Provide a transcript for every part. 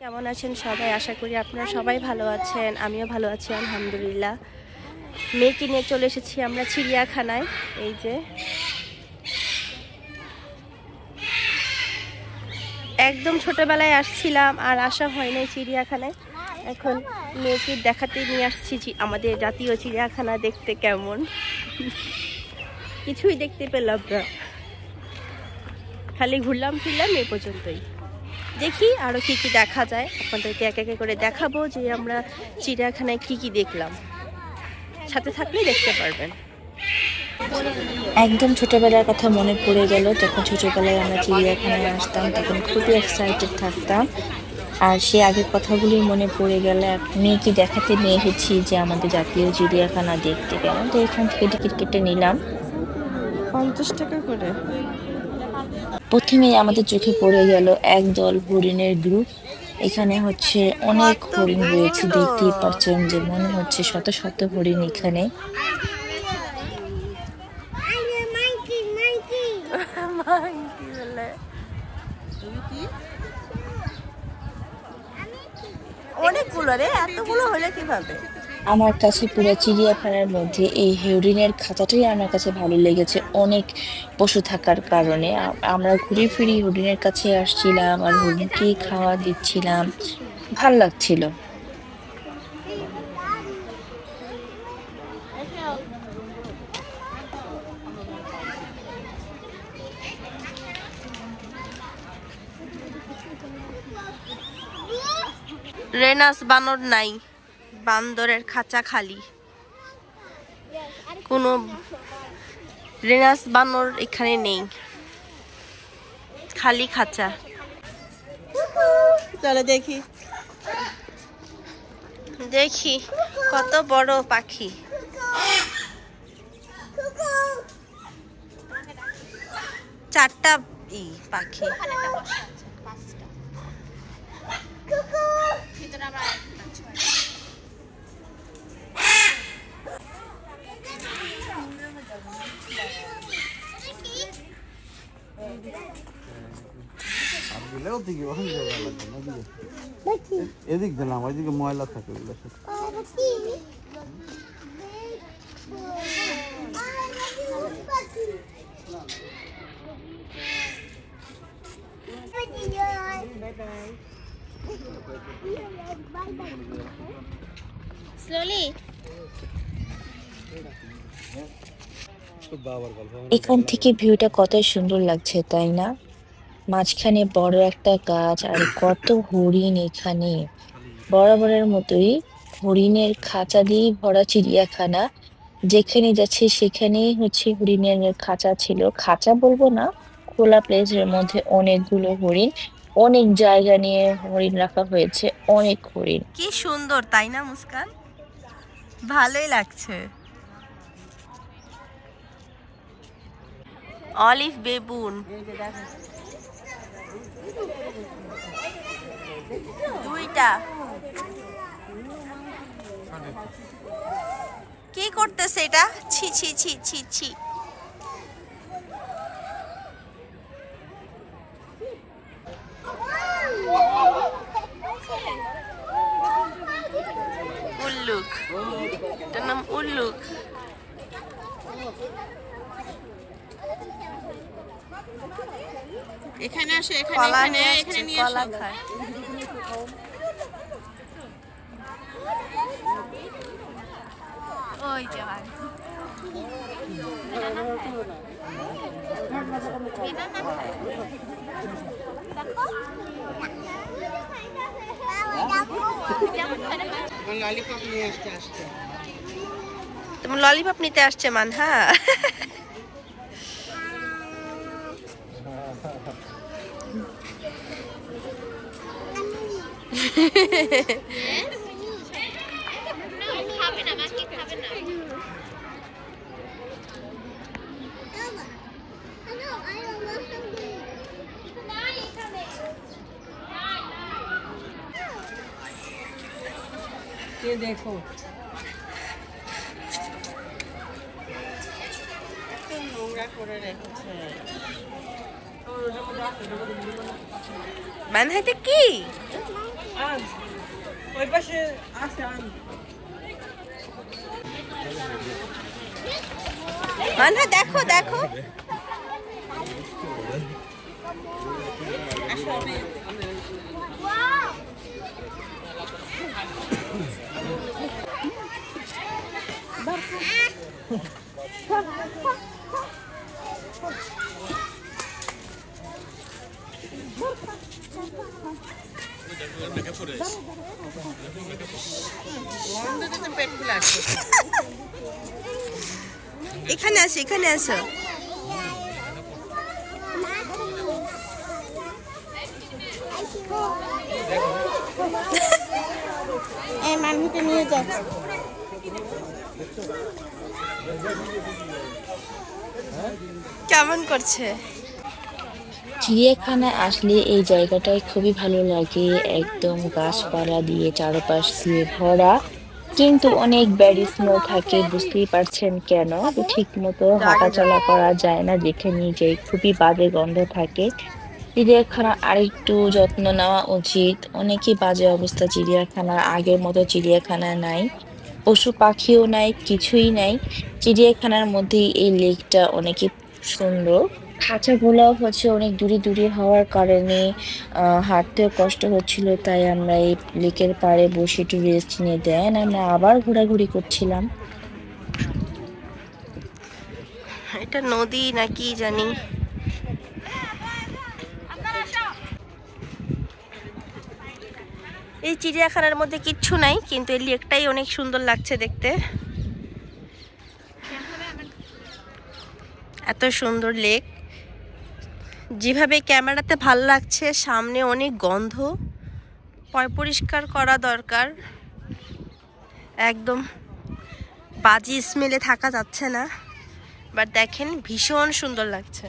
কেমন আছেন সবাই? আশা করি আপনারা সবাই ভালো আছেন। আমিও ভালো আছি আলহামদুলিল্লাহ। মেয়েকে নিয়ে চলে এসেছি আমরা চিড়িয়াখানায়। এই যে একদম ছোটবেলায় আসছিলাম, আর আসা হয় নাই চিড়িয়াখানায়। এখন মেয়েকে দেখাতে নিয়ে আসছি আমাদের জাতীয় চিড়িয়াখানা দেখতে। কেমন কিছুই দেখতে পেলাম না, খালি ঘুরলাম ফিরলাম এই পর্যন্তই। দেখি আরো কি কি দেখা যায়, আপনাদেরকে এক এক করে দেখাবো যে আমরা চিড়িয়াখানায় কি কি দেখলাম। সাথে থাকলে দেখতে পারবেন। একদম ছোটবেলার কথা মনে পড়ে গেল। যখন ছোটবেলায় আমরা চিড়িয়াখানায় আসতাম তখন খুবই এক্সাইটেড থাকতাম, আর সে আগের কথাগুলি মনে পড়ে গেল। মেয়েকে দেখাতে নিয়ে এসেছি যে আমাদের জাতীয় চিড়িয়াখানা দেখতে। কেমন তো এখান থেকে টিকিট কেটে নিলাম 50 টাকা করে। প্রথমেই আমাদের চোখে পড়ে গেল একদল হরিণের গ্রুপ। এখানে অনেক হরিণ রয়েছে, দেখতেই পাচ্ছেন যে মনে হচ্ছে শত শত হরিণ এখানে। অনেকগুলো রে, এতগুলো হলে কিভাবে? আমার কাছে পুরো চিড়িয়াখানার মধ্যে এই হরিণের খাঁচাটাই আমার কাছে ভালো লেগেছে, অনেক পশু থাকার কারণে। আমরা ঘুরে ফিরি হরিণের কাছে আসছিলাম আর হরিণকে খাওয়া দিচ্ছিলাম, ভাল লাগছিল। রেনাস বানর নাই, বান্দরের খাঁচা খালি। কোনো রেনাস বানর এখানে নেই, খালি খাঁচা। চলো দেখি দেখি কত বড় পাখি। চারটা পাখি। এদিক দিলাম, ওইদিকে ময়লা থাকে। এখান থেকে ভিউটা কত সুন্দর লাগছে, তাই না? মাঝখানে বড় একটা গাছ আর কত হরিণ এখানে। বরাবরের মতোই হরিণের খাঁচা দিয়ে ভরা চিড়িয়াখানা। যেখানে যাচ্ছে সেখানেই হরিণের খাঁচা ছিল, খাঁচা বলবো না, খোলা প্লেসের মধ্যে অনেকগুলো হরিণ। অনেক জায়গা নিয়ে হরিণ রাখা হয়েছে, অনেক হরিণ। কি সুন্দর তাই না মুস্কান? ভালোই লাগছে। অলিভ বেবুন দুইটা। কি করতেছে এটা? ছি ছি ছি ছি ছি। উল্লুক, এটার নাম উল্লুক। এখানে আসে, কলা এখানে নিয়ে এখানে আসছে, নিয়ে কলা আসো। খায়। ওই যে ললিপপ নিয়ে আসছে। তোমার ললিপপ নিতে আসছে মানহা। দেখো নোংরা করে রেখেছে। মানহাইতে কি ওই পাশে আছে মানহা দেখো দেখো পেট ফুলে আসছে এখানে আসো এখানে আসো এই মানুষকে নিয়ে যাও কেমন করছে চিড়িয়াখানায় আসলে এই জায়গাটায় খুবই ভালো লাগে, একদম গাছপালা দিয়ে চারপাশ দিয়ে ভরা, কিন্তু অনেক ব্যাড স্মেল থাকে, বুঝতেই পারছেন কেন। ঠিক মতো হাঁটাচলা করা যায় না, যেখানে যে খুবই বাজে গন্ধ থাকে। চিড়িয়াখানা আরেকটু যত্ন নেওয়া উচিত, অনেকই বাজে অবস্থা চিড়িয়াখানার, আগের মতো চিড়িয়াখানা নাই, পশু পাখিও নাই, কিছুই নাই। চিড়িয়াখানার মধ্যেই এই লেকটা অনেকই সুন্দর। খাঁচাগুলাও হচ্ছে অনেক দূরে দূরে হওয়ার কারণে হাঁটতেও কষ্ট হচ্ছিল, তাই আমরা এই লেকের পাড়ে বসে একটু রেস্ট নিয়ে দেন আমরা আবার ঘোরাঘুরি করছিলাম। এটা নদী নাকি জানি এই চিড়িয়াখানার মধ্যে কিচ্ছু নাই, কিন্তু এই লেকটাই অনেক সুন্দর লাগছে দেখতে। এত সুন্দর লেক, যেভাবে ক্যামেরাতে ভাল লাগছে, সামনে অনেক গন্ধ, পরিষ্কার করা দরকার। একদম বাজে স্মেলে থাকা যাচ্ছে না, বাট দেখেন ভীষণ সুন্দর লাগছে।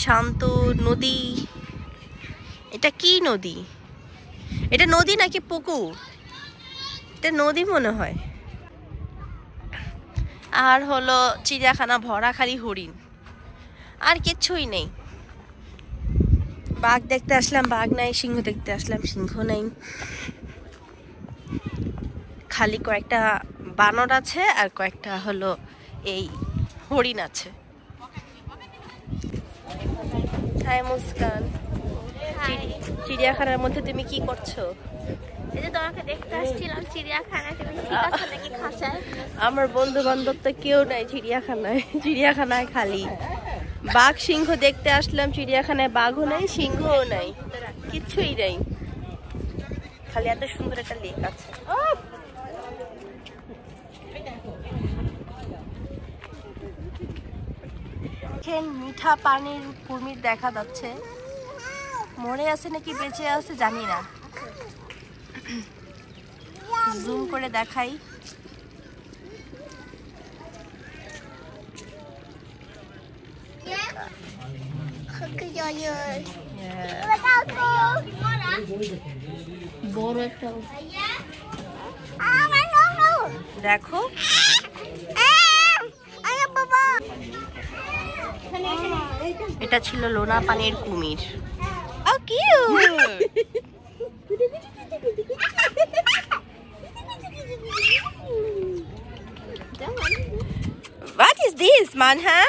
শান্ত নদী, এটা কি নদী? এটা নদী নাকি পুকুর? এটা নদী মনে হয়। আর হলো চিড়িয়াখানা ভরা খালি হরিণ, আর কিচ্ছুই নেই। বাঘ দেখতে আসলাম, বাঘ নাই। সিংহ দেখতে আসলাম, সিংহ নাই। খালি কয়েকটা বানর আছে আর কয়েকটা হলো এই হরিণ আছে। হাই মুস্কান, চিড়িয়াখানার মধ্যে তুমি কি করছো? এই যে তোমাকে দেখতে আসছিলাম চিড়িয়াখানায়, তুমি ঠিক আছো নাকি খাঁচায়? আমার বন্ধু বান্ধব তো কেউ নাই চিড়িয়াখানায়, চিড়িয়াখানায় খালি বাঘ সিংহ দেখতে আসলাম, চিড়িয়াখানায় বাঘও নাই, সিংহও নাই, কিচ্ছুই নাই, খালি এত সুন্দর একটা লেক আছে। মিঠা পানির কুমির দেখা যাচ্ছে, মরে আছে নাকি বেঁচে আছে জানি না, জুম করে দেখাই। বড় একটা দেখো এটা ছিল লোনা পানির কুমির। ও cute! What is this, Manha?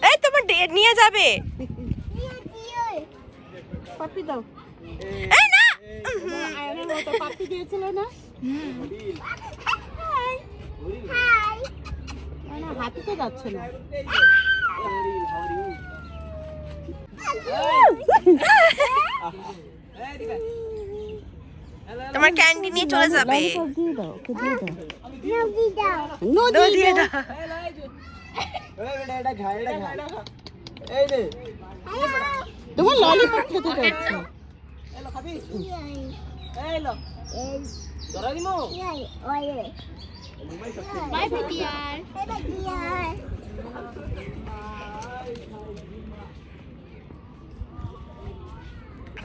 এই তোমার নিয়ে যাবে। পাপি দাও। এই না, আয়নের মতো পাপি দিয়েছিল না? না, হাতি তো যাচ্ছে না। তোমার ক্যান্ডি নিয়ে চলে যাবে। দিয়ে দাও, ওকে দিয়ে দাও। দিয়ে দাও। তোমার ললিপপ খেতে যাচ্ছে। বাই ভিডিয়ার।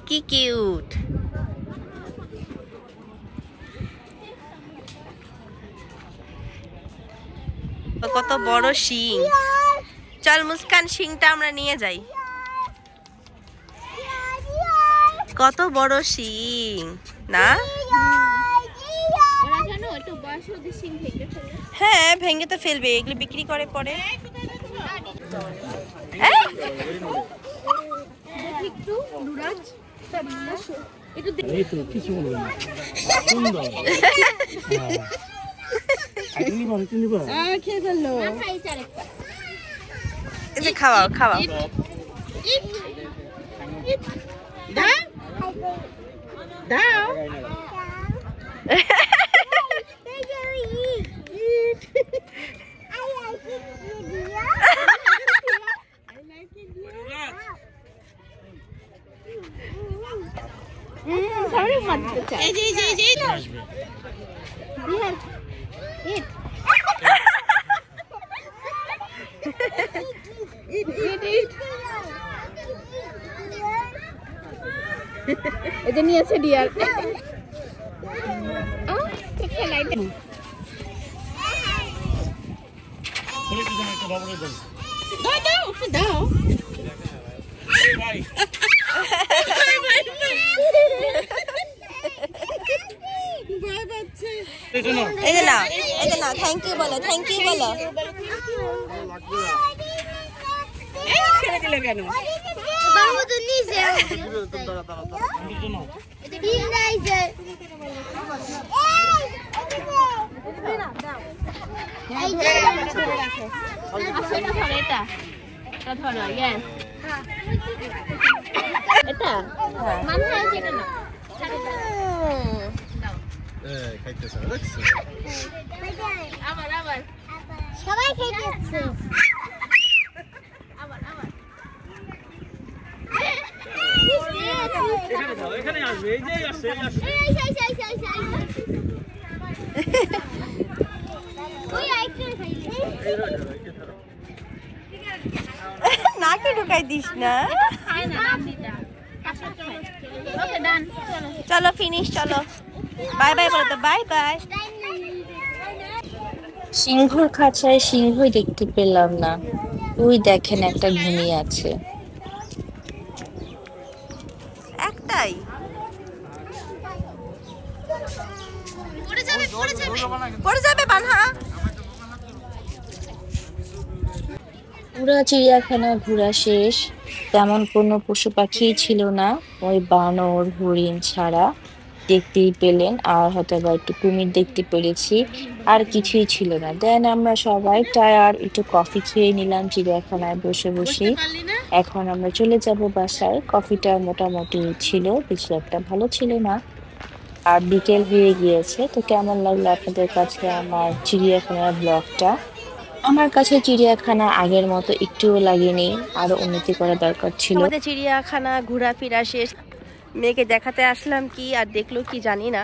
কি কিউট! কত বড় শিং। চল মুস্কান, শিংটা আমরা নিয়ে যাই। কত বড় শিং না? হ্যাঁ, ভেঙে তো ফেলবে, এগুলো বিক্রি করে পরে। খাওয়াও খাওয়াও। এটা নিয়েছে ডিয়ার। দাও এই যে না, এই যে না, থ্যাংক ইউ বলো, থ্যাংক ইউ বলো। ছেড়ে দিলে কেন? সবাই খাইতেছে। নাকে ঢুকাই দিস না। চলো ফিনিশ, চলো বাই বাই বলো তো, বাই বাই। সিংহর খাঁচায় সিংহই দেখতে পেলাম না। ওই দেখেন একটা ঘুমিয়ে আছে। একটাই পড়ে যাবে বানহা। পুরা চিড়িয়াখানা ঘোরা শেষ, তেমন কোনো পশু পাখি ছিল না, ওই বানর হরিণ ছাড়া দেখতেই পেলেন, আর হয়তো বা একটু কুমির দেখতে পেরেছি, আর কিছুই ছিল না। দেন আমরা সবাই টায়ার্ড, একটু কফি খেয়ে নিলাম চিড়িয়াখানায় বসে বসে। এখন আমরা চলে যাব বাসায়। কফিটা মোটামুটি ছিল, কিছু একটা ভালো ছিল না, আর বিকেল হয়ে গিয়েছে। তো কেমন লাগলো আপনাদের কাছে আমার চিড়িয়াখানার ব্লগটা? আমার কাছে চিড়িয়াখানা আগের মতো একটুও লাগেনি, আরো উন্নতি করা দরকার ছিল। আমাদের চিড়িয়াখানা ঘোরাফেরা শেষ। মেয়েকে দেখাতে আসলাম কি আর দেখলো কি জানি না,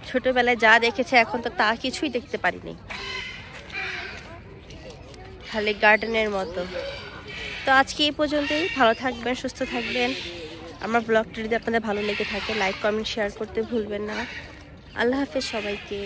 ছোটবেলায় যা দেখেছে এখন তো তা কিছুই দেখতে পারিনি, খালি গার্ডেনের মতো। তো আজকে এই পর্যন্তই। ভালো থাকবেন, সুস্থ থাকবেন। আমার ব্লগটি যদি আপনাদের ভালো লেগে থাকে লাইক কমেন্ট শেয়ার করতে ভুলবেন না। আল্লাহ হাফেজ সবাইকে।